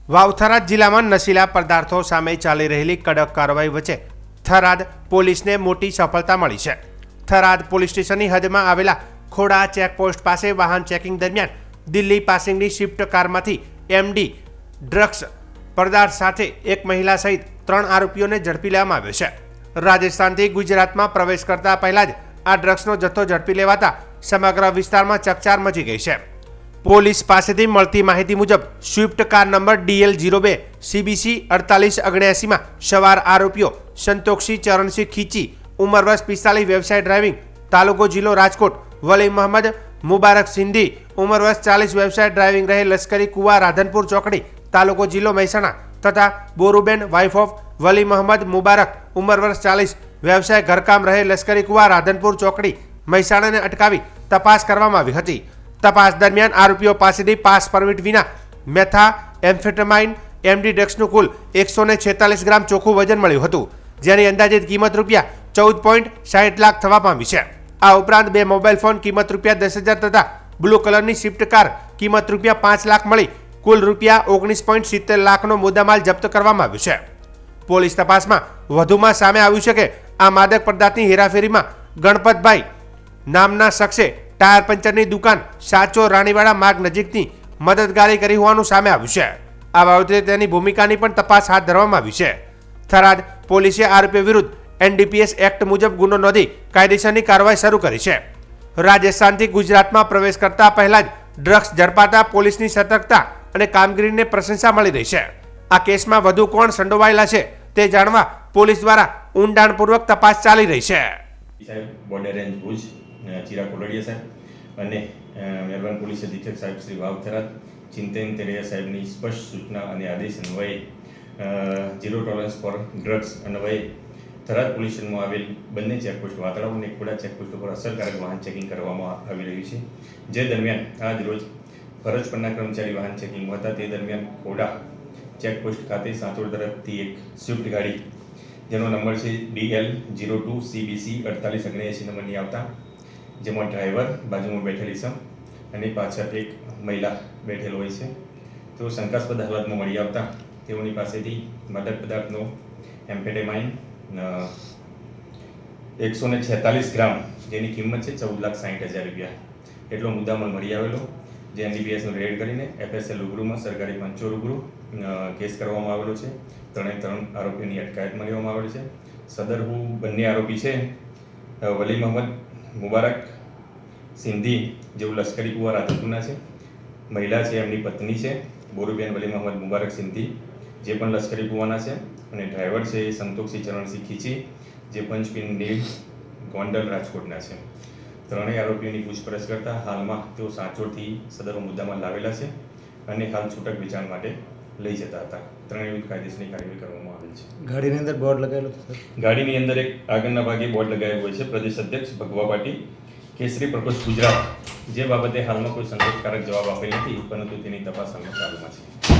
વાવ-થરાદ જિલ્લામાં નશીલા પદાર્થો સામે ચાલી રહેલી કડક કાર્યવાહી વચ્ચે થરાદ પોલીસને મોટી સફળતા મળી છે। થરાદ પોલીસ સ્ટેશનની હદમાં આવેલા ખોડા ચેકપોસ્ટ પાસે વાહન ચેકિંગ દરમિયાન દિલ્હી પાસિંગની સ્વિફ્ટ કારમાંથી એમડી ડ્રગ્સ પદાર્થ સાથે એક મહિલા સહિત 3 આરોપીઓને ઝડપી લેવામાં આવ્યો છે। રાજસ્થાનથી ગુજરાતમાં પ્રવેશ કરતા પહેલા જ આ ડ્રગ્સનો જથ્થો ઝડપી લેવાતા સમગ્ર વિસ્તારમાં ચકચાર મચી ગઈ છે। પોલીસ પાસેથી મળતી માહિતી મુજબ Swift car number DL02 CBC 4879 માં સવાર આરોપીઓ સંતોષી ચરણસિંહ ખીચી ઉંમર વર્ષ 45 વ્યવસાય ડ્રાઇવિંગ તાલુકો જિલ્લો રાજકોટ, વલી મોહમ્મદ મુબારક સિંધી ઉંમર વર્ષ 40 વ્યવસાય ડ્રાઇવિંગ રહે લશ્કરી કુવા રાધનપુર ચોકડી તાલુકો જિલ્લો મહેસાણા તથા બોરુબેન વાઇફ ઓફ વલી મોહમ્મદ મુબારક ઉંમર વર્ષ 40 વ્યવસાય ઘરકામ રહે લશ્કરી કુવા રાધનપુર ચોકડી મહેસાણાને અટકાવી તપાસ કરવામાં આવી હતી। તપાસ દરમિયાન આરોપીઓ પાસેથી પાસ પરમિટ વિના મેથા એમ્ફેટામાઇન એમડી ડ્રગ્સનું કુલ 146 ગ્રામ ચોખ્ખું વજન મળ્યું હતું, જેની અંદાજિત કિંમત રૂપિયા 14.60 લાખ થવા પામી છે। આ ઉપરાંત 2 મોબાઈલ ફોન કિંમત રૂપિયા 10,000 તથા બ્લુ કલરની સ્વિફ્ટ કાર કિંમત રૂપિયા 5 લાખ મળી કુલ રૂપિયા 19.70 લાખનો મુદ્દામાલ જપ્ત કરવામાં આવ્યો છે। પોલીસ તપાસમાં વધુમાં સામે આવ્યું છે કે આ માદક પદાર્થની હેરાફેરીમાં ગણપતભાઈ નામના શખ્સે ટાયર પંચરની દુકાન સાચો રાણીવાડા માર્ગ નજીકની મદદગારી કરી હોવાનું સામે આવ્યું છે। આ બાબતે તેની ભૂમિકાની પણ તપાસ હાથ ધરવામાં આવી છે। થરાદ પોલીસે આરોપીઓ વિરુદ્ધ NDPS એક્ટ મુજબ ગુનો નોંધી કાયદેસરની કાર્યવાહી શરૂ કરી છે। રાજસ્થાનથી ગુજરાતમાં પ્રવેશ કરતા પહેલા જ ડ્રગ્સ ઝડપાતા પોલીસની સતર્કતા અને કામગીરીને પ્રશંસા મળી રહી છે। આ કેસમાં વધુ કોણ સંડોવાયેલા છે તે જાણવા પોલીસ દ્વારા ઊંડાણપૂર્વક તપાસ ચાલી રહી છે। બોર્ડર રેન્જ ભુજ ચિરાગ કોલડિયા સાહેબ અને મહેરબાન પોલીસ અધિક્ષક સાહેબ શ્રી વાવ-થરાદ ચિંતન તેલિયા સાહેબની સ્પષ્ટ સૂચના અને આદેશ અન્વયે ઝીરો ટોલરન્સ ફોર ડ્રગ્સ અન્વયે થરાદ પોલીસ સ્ટેશનમાં આવેલ બંને ચેકપોસ્ટ વાતળાવ અને ખોડા ચેકપોસ્ટ પર અસરકારક વાહન ચેકિંગ કરવામાં આવી રહ્યું છે। જે દરમિયાન આજ રોજ ફરજ પરના કર્મચારી વાહન ચેકિંગ હતા તે દરમિયાન ખોડા ચેકપોસ્ટ ખાતે સાંચોડ તરફથી એક સ્વિફ્ટ ગાડી જેનો નંબર છે DL02 CBC 4879 નંબરની આવતા જેમાં ડ્રાઈવર બાજુમાં બેઠેલી છે અને પાછળ એક મહિલા બેઠેલ હોય છે। તેઓ શંકાસ્પદ હાલતમાં મળી આવતા તેઓની પાસેથી માદક પદાર્થનો એમ્ફેટામાઇન 146 ગ્રામ જેની કિંમત છે 14,60,000 રૂપિયા એટલો મુદ્દામાલ મળી આવેલો, જે NDPSનું રેડ કરીને FSL રૂબરૂમાં સરકારી પંચો રૂબરૂ કેસ કરવામાં આવેલો છે। 3 આરોપીઓની અટકાયત લેવામાં આવેલી છે। સદરહુ બંને આરોપી છે વલી મોહમ્મદ મુબારક સિંધી જેઓ લશ્કરી કુવા રાધનપુરના છે, મહિલા છે એમની પત્ની છે બોરુબેન વલી મોહમ્મદ મુબારક સિંધી જે પણ લશ્કરી કુવાના છે, અને ડ્રાઈવર છે સંતોષી ચરણસિંહ ખીચી જે પંચપિંડી ગોંડલ રાજકોટના છે। ત્રણેય આરોપીઓની પૂછપરછ કરતા હાલમાં તેઓ સાંચોડથી સદરનો મુદ્દામાલ લાવેલા છે અને હાલ છૂટક વેચાણ માટે લઈ જતા હતા। ત્રણેય વિરુદ્ધ કાયદેસરની કાર્યવાહી કરવામાં આવેલ છે। ગાડીની અંદર બોર્ડ લગાવેલું છે? ગાડીની અંદર એક આગળના ભાગે બોર્ડ લગાવેલું હોય છે પ્રદેશ અધ્યક્ષ ભગવા પાટી કેસરી પ્રકોષ્ઠ ગુજરાત, જે બાબતે હાલમાં કોઈ સંતોષકારક જવાબ આપેલ નથી, પરંતુ તેની તપાસ હાલમાં ચાલુમાં છે।